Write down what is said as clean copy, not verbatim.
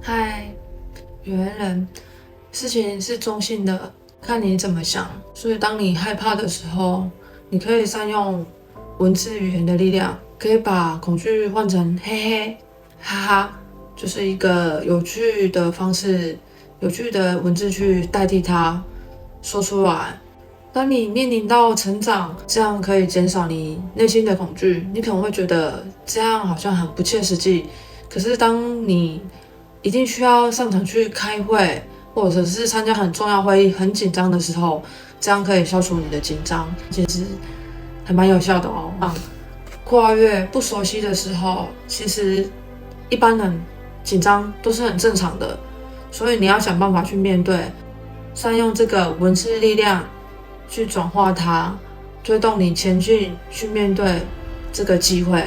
嗨，有缘人，事情是中性的，看你怎么想。所以当你害怕的时候，你可以善用文字语言的力量，可以把恐惧换成嘿嘿、哈哈，就是一个有趣的方式，有趣的文字去代替它说出来。当你面临到成长，这样可以减少你内心的恐惧。你可能会觉得这样好像很不切实际，可是当你一定需要上场去开会，或者是参加很重要会议、很紧张的时候，这样可以消除你的紧张，其实还蛮有效的哦。跨越不熟悉的时候，其实一般人紧张都是很正常的，所以你要想办法去面对，善用这个文字力量去转化它，推动你前进，去面对这个机会。